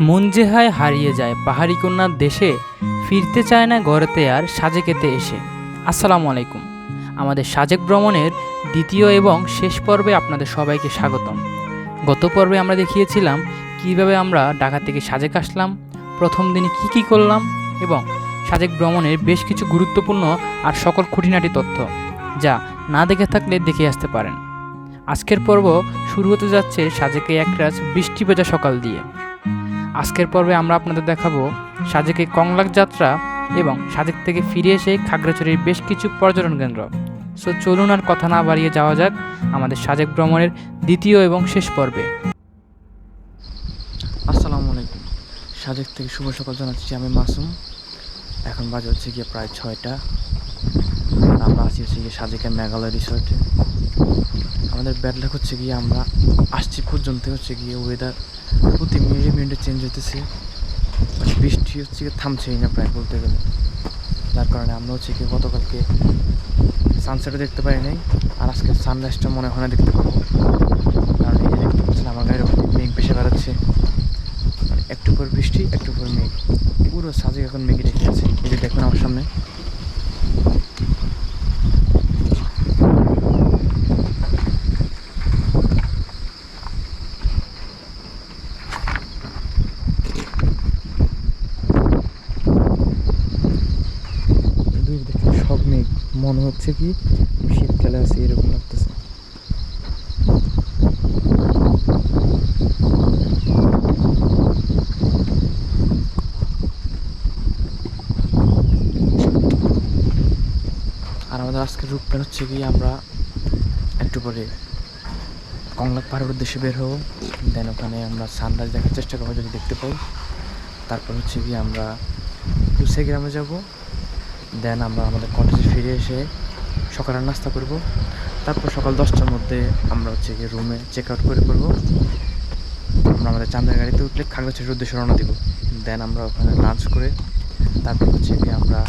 মন যে হয় হারিয়ে যায় পাহাড়ি কন্যার দেশে, ফিরতে চায় না গড়েতে আর সাজেকেতে এসে। আসসালামু আলাইকুম। আমাদের সাজেক ভ্রমণের দ্বিতীয় এবং শেষ পর্বে আপনাদের সবাইকে স্বাগতম। গত পর্বে আমরা দেখিয়েছিলাম কিভাবে আমরা ঢাকা থেকে সাজেক আসলাম, প্রথম দিনে কি করলাম এবং সাজেক ভ্রমণের বেশ কিছু গুরুত্বপূর্ণ আর সকল খুঁটিনাটি তথ্য যা না দেখে থাকলে দেখে আসতে পারেন। আজকের পর্ব শুরু হতে যাচ্ছে সাজেকে একরাশ বৃষ্টি ভেজা সকাল দিয়ে। আজকের পর্বে আমরা আপনাদের দেখাবো সাজেকে konglak যাত্রা এবং সাজেক থেকে ফিরে এসে খাগড়াছড়ির বেশ কিছু পর্যটন কেন্দ্র। সো চলুন আর কথা না বাড়িয়ে যাওয়া যাক আমাদের সাজেক ভ্রমণের দ্বিতীয় এবং শেষ পর্বে। আসসালামু আলাইকুম। সাজেক থেকে শুভ সকাল জানাচ্ছি আমি মাসুম। এখন বাজে হচ্ছে গিয়ে প্রায় 6টা। আমরা আছি হচ্ছে গিয়ে সাজেকের মেঘালয় রিসোর্টে। আমাদের ব্যাড লাক হচ্ছে গিয়ে আমরা আসছি পর্যন্ত হচ্ছে গিয়ে ওয়েদার প্রতি মিনিটে চেঞ্জ হতেছে, মানে বৃষ্টি হচ্ছে গিয়ে থামছেই না প্রায় বলতে গেলে। যার কারণে আমরা হচ্ছে গিয়ে গতকালকে সানসেটও দেখতে পারি নাই, আর আজকে সানরাইজটা মনে হয় না দেখতে পাবো। কারণ এই যে দেখতে পাচ্ছেন আমার গায়ের ওপর মেঘ ভেসে বেড়াচ্ছে, মানে একটু পর বৃষ্টি একটু পর মেঘ, পুরো সাজেক এখন মেঘে রেখে আছে। এই যে দেখুন আমার সামনে সব মেঘ, মনে হচ্ছে কি শীতকালে আছে এরকম লাগতেছে। আর আমাদের আজকের রূপ প্ল্যান হচ্ছে কি আমরা একটু পরে konglak পাহাড়ের উদ্দেশ্যে বের হবো। দেন ওখানে আমরা সানরাইজ দেখার চেষ্টা করবো যদি দেখতে পাই। তারপর হচ্ছে কি আমরা কুসে গ্রামে যাবো। দেন আমরা আমাদের কটেজে ফিরে এসে সকালের নাস্তা করব। তারপর সকাল 10টার মধ্যে আমরা হচ্ছে গিয়ে রুমে চেক আউট করে পড়বো। আমরা আমাদের চাঁদের গাড়িতে উঠলে খাগড়াছড়ির উদ্দেশ্যে রওনা দিব। দেন আমরা ওখানে লাঞ্চ করে তারপর হচ্ছে গিয়ে আমরা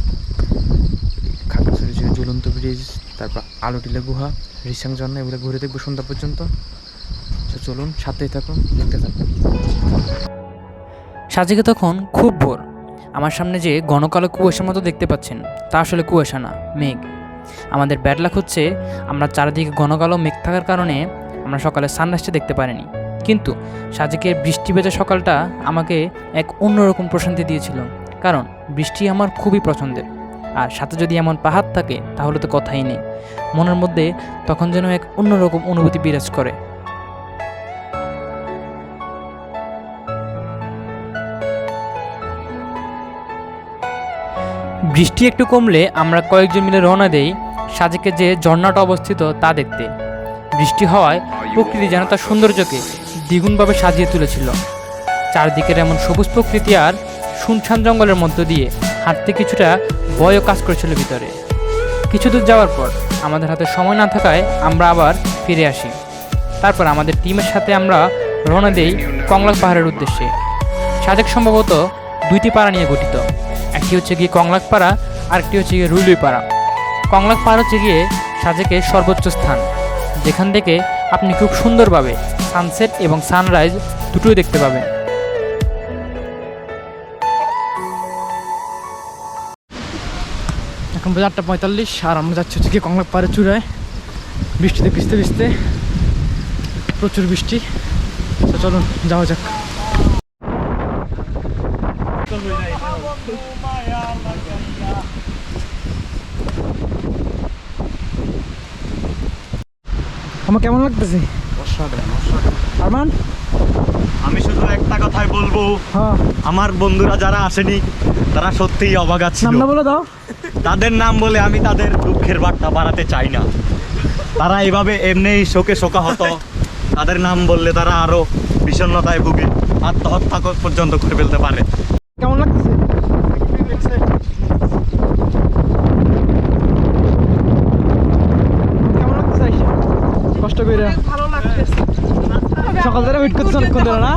খাগড়াছড়ির যে ঝুলন্ত ব্রিজ, তারপর আলুটিলা গুহা, রিসাং ঝর্ণা এগুলো ঘুরে দেখবো সন্ধ্যা পর্যন্ত। তো চলুন সাথেই থাকুন, দেখতে থাকুন। সাজেকে তখন খুব ভোর। আমার সামনে যে ঘন কালো কুয়াশার মতো দেখতে পাচ্ছেন তা আসলে কুয়াশা না, মেঘ। আমাদের ব্যাড লাক হচ্ছে আমরা চারিদিকে ঘন কালো মেঘ থাকার কারণে আমরা সকালে সানরাইজটা দেখতে পারিনি, কিন্তু সাজেকের বৃষ্টি ভেজা সকালটা আমাকে এক অন্যরকম প্রশান্তি দিয়েছিল। কারণ বৃষ্টি আমার খুবই পছন্দের, আর সাথে যদি এমন পাহাড় থাকে তাহলে তো কথাই নেই। মনের মধ্যে তখন যেন এক অন্যরকম অনুভূতি বিরাজ করে। বৃষ্টি একটু কমলে আমরা কয়েকজন মিলে রওনা দেই সাজেকে যে ঝর্ণাটা অবস্থিত তা দেখতে। বৃষ্টি হওয়ায় প্রকৃতি যেন তার সৌন্দর্যকে দ্বিগুণভাবে সাজিয়ে তুলেছিল। চারদিকের এমন সবুজ প্রকৃতি আর শুনশান জঙ্গলের মধ্য দিয়ে হাঁটতে কিছুটা ভয়ও কাজ করেছিল ভিতরে। কিছু দূর যাওয়ার পর আমাদের হাতে সময় না থাকায় আমরা আবার ফিরে আসি। তারপর আমাদের টিমের সাথে আমরা রওনা দেই konglak পাহাড়ের উদ্দেশ্যে। সাজেক সম্ভবত 2টি পাড়া নিয়ে গঠিত। একটি হচ্ছে গিয়ে konglak পাড়া, আরেকটি হচ্ছে গিয়ে রুইলুই পাড়া। konglak পাড়া হচ্ছে গিয়ে সাজেকের সর্বোচ্চ স্থান, যেখান থেকে আপনি খুব সুন্দরভাবে সানসেট এবং সানরাইজ দুটোই দেখতে পাবেন। এখন বাজে 8:45 আর আমরা যাচ্ছি হচ্ছে গিয়ে konglak পাহাড়ের চূড়ায়। বৃষ্টিতে ভিজতে ভিজতে, প্রচুর বৃষ্টি। তো চলুন যাওয়া যাক। আমার কেমন লাগতেছে? আরমান, আমি শুধু একটা কথাই বলবো, আমার বন্ধুরা যারা আসেনি তারা সত্যিই অবাক ছিল। নামটা বলে দাও। তাদের নাম বলে আমি তাদের দুঃখের বার্তা বাড়াতে চাই না। তারা এইভাবে এমনিই শোকে শোকাহত। তাদের নাম বললে তারা আরো বিষণ্ণতায় ভুগে আত্মহত্যা পর্যন্ত করে ফেলতে পারে। কেমন লাগতেছে? কেমন লাগতেছে? কষ্ট করে ভালো লাগতেছে। সকাল ধরে ওয়েট করতেছ অনেকক্ষণ ধরে না?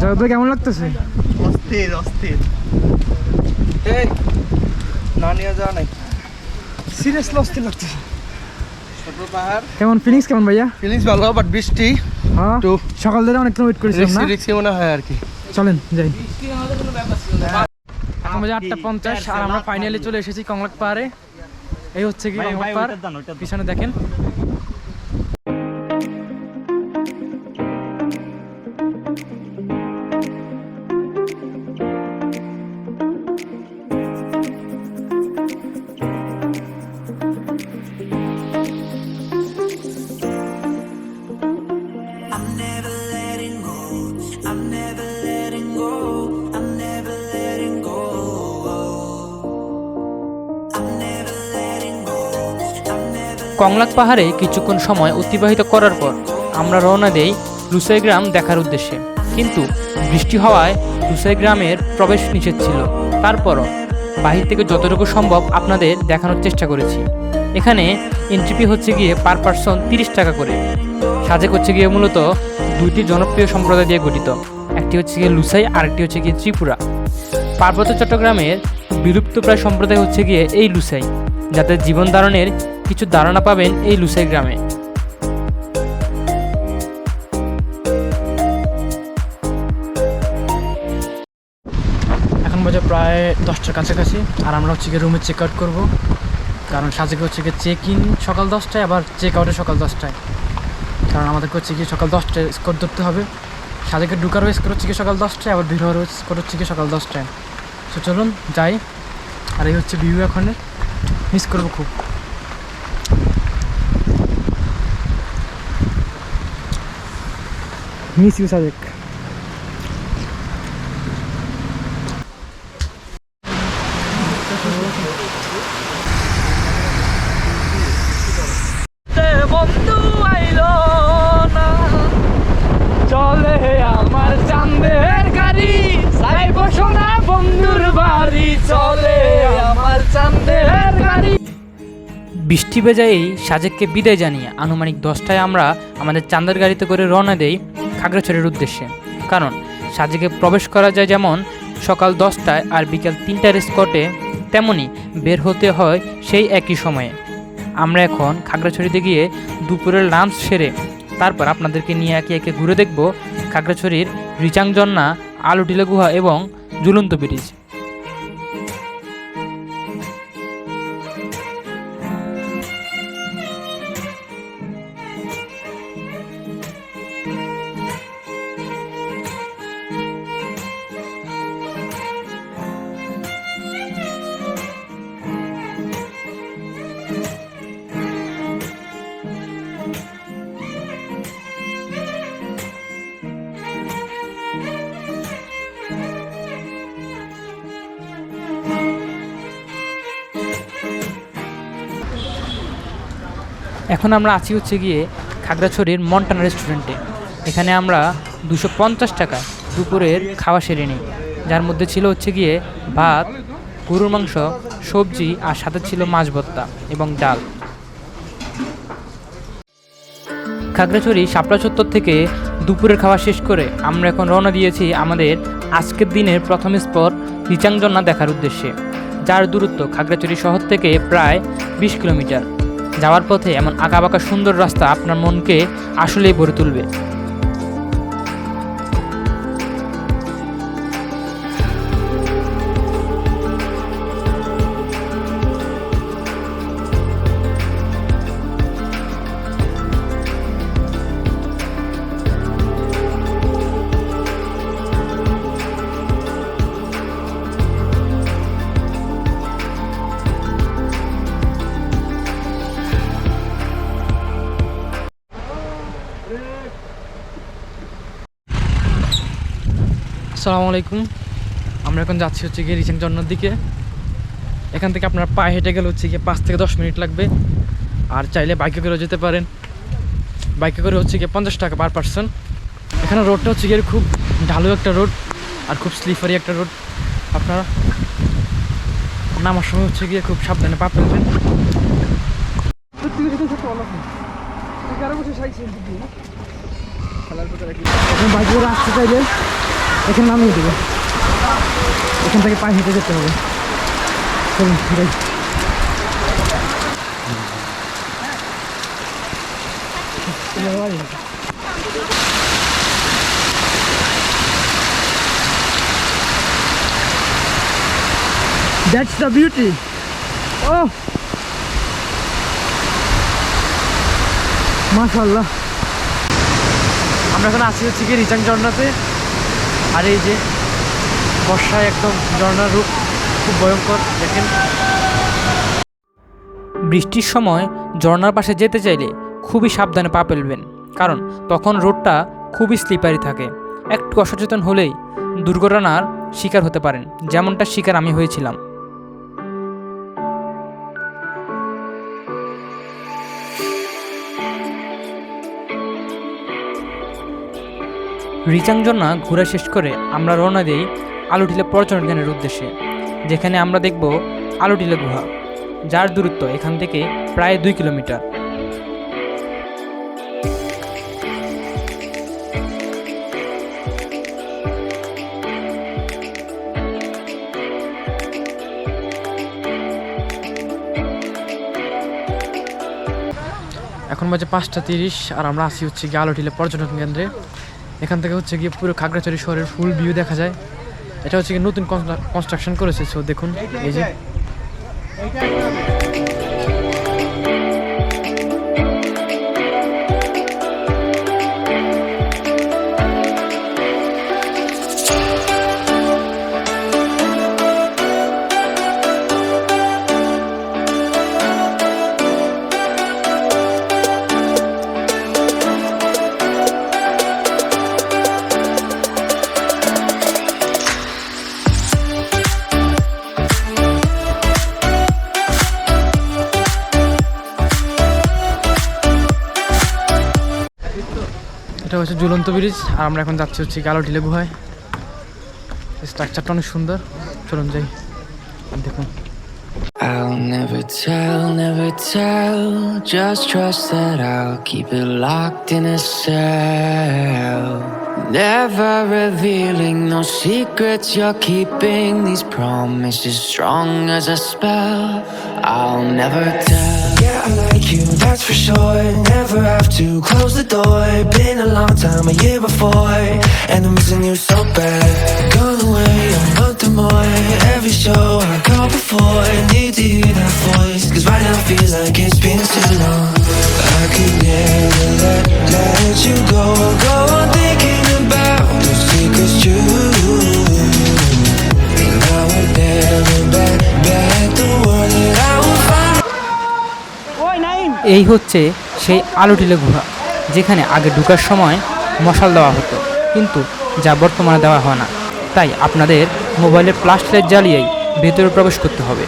জায়গাটা কেমন লাগতেছে? অস্থির অস্থির। না নিয়ে যাওয়া নাই, সিরিয়াসলি অস্থির লাগতেছে। কেমন ফিলিংস কেমন ভাইয়া? ফিলিংস ভালো, বাট বৃষ্টি হ্যাঁ, তো সকাল ধরে অনেক ওয়েট করেছিলাম না, রিক্সি মনে হয় আর কি। চলেন যাই। এখন বাজে 8:50 আর আমরা ফাইনালি চলে এসেছি কংলাক পাহাড়ে। এই হচ্ছে কি কংলাক পাহাড়, পিছনে দেখেন। কংলাক পাহাড়ে কিছুক্ষণ সময় অতিবাহিত করার পর আমরা রওনা দেই লুসাই গ্রাম দেখার উদ্দেশ্যে, কিন্তু বৃষ্টি হওয়ায় লুসাই গ্রামের প্রবেশ নিষেধ ছিল। তারপরও বাহির থেকে যতটুকু সম্ভব আপনাদের দেখানোর চেষ্টা করেছি। এখানে এন্ট্রি ফি হচ্ছে গিয়ে পার পার্সন 30 টাকা করে। সাজেক হচ্ছে গিয়ে মূলত দুইটি জনপ্রিয় সম্প্রদায় দিয়ে গঠিত, একটি হচ্ছে গিয়ে লুসাই আর একটি হচ্ছে গিয়ে ত্রিপুরা। পার্বত্য চট্টগ্রামের বিলুপ্তপ্রায় সম্প্রদায় হচ্ছে গিয়ে এই লুসাই, যাদের জীবন ধারণের কিছু ধারণা পাবেন এই লুসাই গ্রামে। এখন বাজে প্রায় 10টার কাছাকাছি আর আমরা হচ্ছে গিয়ে রুমে চেক আউট করবো, কারণ সাজেকে হচ্ছে গিয়ে চেক ইন সকাল 10টায়, আবার চেক আউটে সকাল 10টায়। কারণ আমাদেরকে হচ্ছে গিয়ে সকাল 10টায় স্কোর ধরতে হবে। সাজেকে ঢুকারও স্কোর হচ্ছে গিয়ে সকাল 10টায়, আবার বের হওয়ারও স্কোর হচ্ছে গিয়ে সকাল 10টায়। তো চলুন যাই। আর এই হচ্ছে ভিউ, এখন মিস করবো খুব। Miss you Sajek. বন্ধু আইলো না, চলে আমার চাঁদের গাড়ি, যাইব সোনা বন্ধুর বাড়ি, চলে আমার চাঁদের গাড়ি। বৃষ্টি বেজায় সাজেককে বিদায় জানিয়ে আনুমানিক 10টায় আমরা আমাদের চাঁদের গাড়িতে করে রওনা দেই খাগড়াছড়ির উদ্দেশ্যে। কারণ সাজেকে প্রবেশ করা যায় যেমন সকাল 10টায় আর বিকাল 3টার স্পটে, তেমনি বের হতে হয় সেই একই সময়ে। আমরা এখন খাগড়াছড়িতে গিয়ে দুপুরের লাঞ্চ সেরে তারপর আপনাদেরকে নিয়ে একে একে ঘুরে দেখব খাগড়াছড়ির রিচাং ঝর্ণা, আলুটিলা গুহা এবং ঝুলন্ত ব্রিজ। এখন আমরা আছি হচ্ছে গিয়ে খাগড়াছড়ির মন্টানা রেস্টুরেন্টে। এখানে আমরা 250 টাকায় দুপুরের খাওয়া সেরে নিই, যার মধ্যে ছিল হচ্ছে গিয়ে ভাত, গরুর মাংস, সবজি আর সাথে ছিল মাছ ভর্তা এবং ডাল। খাগড়াছড়ি শাপলা চত্বর থেকে দুপুরের খাওয়া শেষ করে আমরা এখন রওনা দিয়েছি আমাদের আজকের দিনের প্রথম স্পট রিচাং ঝর্ণা দেখার উদ্দেশ্যে, যার দূরত্ব খাগড়াছড়ি শহর থেকে প্রায় 20 কিলোমিটার। যাওয়ার পথে এমন আঁকাবাঁকা সুন্দর রাস্তা আপনার মনকে আসলেই ভরে তুলবে। আসসালামু আলাইকুম। আমরা এখন যাচ্ছি হচ্ছে গিয়ে রিচাং ঝর্ণার দিকে। এখান থেকে আপনার পায়ে হেঁটে গেলে হচ্ছে গিয়ে 5 থেকে 10 মিনিট লাগবে, আর চাইলে বাইকে করেও যেতে পারেন। বাইকে করে হচ্ছে গিয়ে 50 টাকা পার পার্সন। এখানে রোডটা হচ্ছে গিয়ে খুব ঢালু একটা রোড আর খুব স্লিপারি একটা রোড। আপনারা নামার সময় হচ্ছে গিয়ে খুব সাবধানে পা ফেলবেন। বাইকে করে আসতে চাইলে এখানে নামিয়ে দেবে, এখান থেকে পায়ে হেঁটে যেতে হবে। চলুন That's the beauty. Oh, মাশাআল্লাহ। আমরা এখন আছি হচ্ছে কি রিচাং ঝর্ণাতে। আর এই যে বর্ষায় একদম ঝর্ণার রূপ খুব ভয়ঙ্কর দেখেন। বৃষ্টির সময় ঝর্ণার পাশে যেতে চাইলে খুবই সাবধানে পা ফেলবেন, কারণ তখন রোডটা খুবই স্লিপারি থাকে। একটু অসচেতন হলেই দুর্ঘটনার শিকার হতে পারেন, যেমনটা শিকার আমি হয়েছিলাম। রিচাং ঝর্ণা ঘোরা শেষ করে আমরা রওনা দিই আলুটিলা পর্যটন কেন্দ্রের উদ্দেশ্যে, যেখানে আমরা দেখব আলুটিলা গুহা, যার দূরত্ব এখান থেকে প্রায় 2 কিলোমিটার। এখন বাজে 5:30 আর আমরা আসি হচ্ছে গিয়ে আলুটিলা পর্যটন কেন্দ্রে। এখান থেকে হচ্ছে গিয়ে পুরো খাগড়াছড়ি শহরের ফুল ভিউ দেখা যায়। এটা হচ্ছে গিয়ে নতুন কনস্ট্রাকশন করেছে, সো দেখুন এই যে। এটা হচ্ছে ঝুলন্ত ব্রিজ, আর আমরা এখন যাচ্ছি হচ্ছে আলুটিলা গুহায়। স্ট্রাকচারটা অনেক সুন্দর, চলুন যাই দেখুন। I'll never tell, just trust that I'll keep it locked in a cell. Never revealing no secrets you're keeping, these promises strong as a spell. I'll never tell. Yeah, I like you, that's for sure. Never have to close the door. Been a long time, a year before, and I'm missing you so bad. Gone away, I want the more. Every show I go before, need to hear that voice, 'cause right now feels like it's been too long. I could never let you go on thinking about the secrets true. And I would never back the world that I will find. এই হচ্ছে সেই আলুটিলা গুহা, যেখানে আগে ঢোকার সময় মশাল দেওয়া হতো, কিন্তু যা বর্তমানে দেওয়া হয় না। তাই আপনাদের মোবাইলের ফ্ল্যাশ লাইট জ্বালিয়েই ভেতরে প্রবেশ করতে হবে।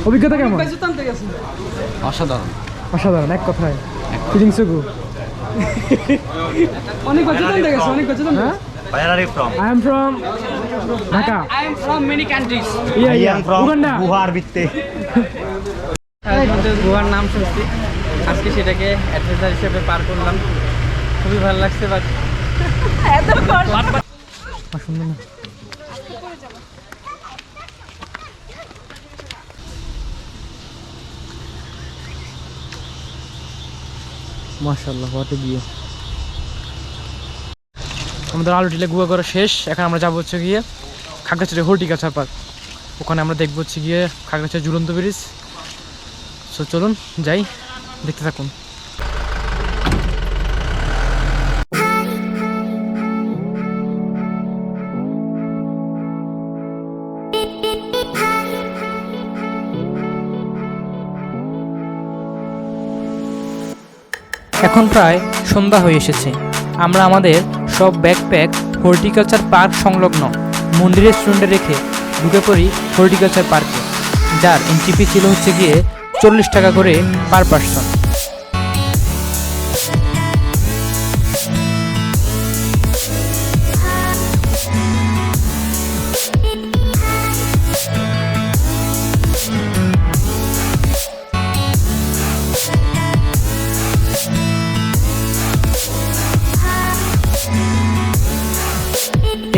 অভিজ্ঞতা কেমন? অসাধারণ। অসাধারণ এক কথায়। ফিলিংস গো অনেক বছর ধরে গেছে, অনেক বছর ধরে। Where are you from? I am from Dhaka. I am from many countries. I am from Uganda. গুহার ভিত্তে। গোয়ার নাম শুনছি, আজকে সেটাকে অ্যাডভেঞ্চার হিসেবে পার করলাম, খুবই ভালো লাগছে। বাট সুন্দর না? মাশাআল্লাহ, হোয়াট এ ভিউ। আমাদের আলুটিলা গুহা করা শেষ। এখন আমরা যাবো হচ্ছে গিয়ে খাগড়াছড়ি হর্টিকালচার পার্ক। ওখানে আমরা দেখবো হচ্ছে গিয়ে খাগড়াছড়ি ঝুলন্ত ব্রিজ। সো চলুন যাই, দেখতে থাকুন। এখন প্রায় সন্ধ্যা হয়ে এসেছে। আমরা আমাদের সব ব্যাকপ্যাক হর্টিকালচার পার্ক সংলগ্ন মন্দিরের রেস্টুরেন্টে রেখে ঢুকে পড়ি হর্টিকালচার পার্কে, যার এন্ট্রি ফি ছিল হচ্ছে গিয়ে 40 টাকা করে পার পার্সন।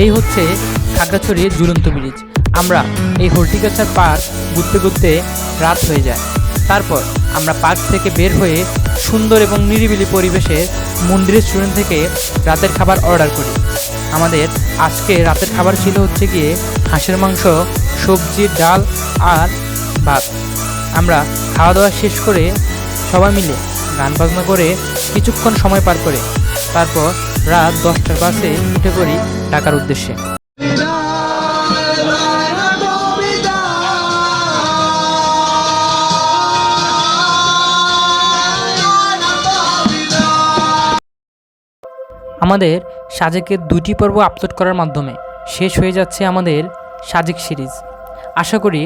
এই হচ্ছে খাগড়াছড়ির ঝুলন্ত ব্রিজ। আমরা এই হর্টিকালচার পার্ক ঘুরতে ঘুরতে রাত হয়ে যায়। তারপর আমরা পার্ক থেকে বের হয়ে সুন্দর এবং নিরিবিলি পরিবেশে মন্দিরের রেস্টুরেন্ট থেকে রাতের খাবার অর্ডার করি। আমাদের আজকে রাতের খাবার ছিল হচ্ছে গিয়ে হাঁসের মাংস, সবজি, ডাল আর ভাত। আমরা খাওয়া দাওয়া শেষ করে সবাই মিলে গান বাজনা করে কিছুক্ষণ সময় পার করে তারপর রাত 10টার বাসে উঠে পড়ি ঢাকার উদ্দেশ্যে। আমাদের সাজেকের 2টি পর্ব আপলোড করার মাধ্যমে শেষ হয়ে যাচ্ছে আমাদের সাজেক সিরিজ। আশা করি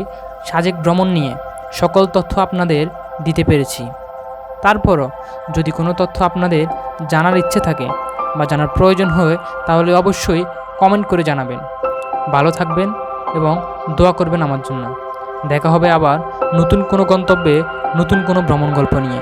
সাজেক ভ্রমণ নিয়ে সকল তথ্য আপনাদের দিতে পেরেছি। তারপরও যদি কোনো তথ্য আপনাদের জানার ইচ্ছে থাকে বা জানার প্রয়োজন হয় তাহলে অবশ্যই কমেন্ট করে জানাবেন। ভালো থাকবেন এবং দোয়া করবেন আমার জন্য। দেখা হবে আবার নতুন কোনো গন্তব্যে নতুন কোনো ভ্রমণ গল্প নিয়ে।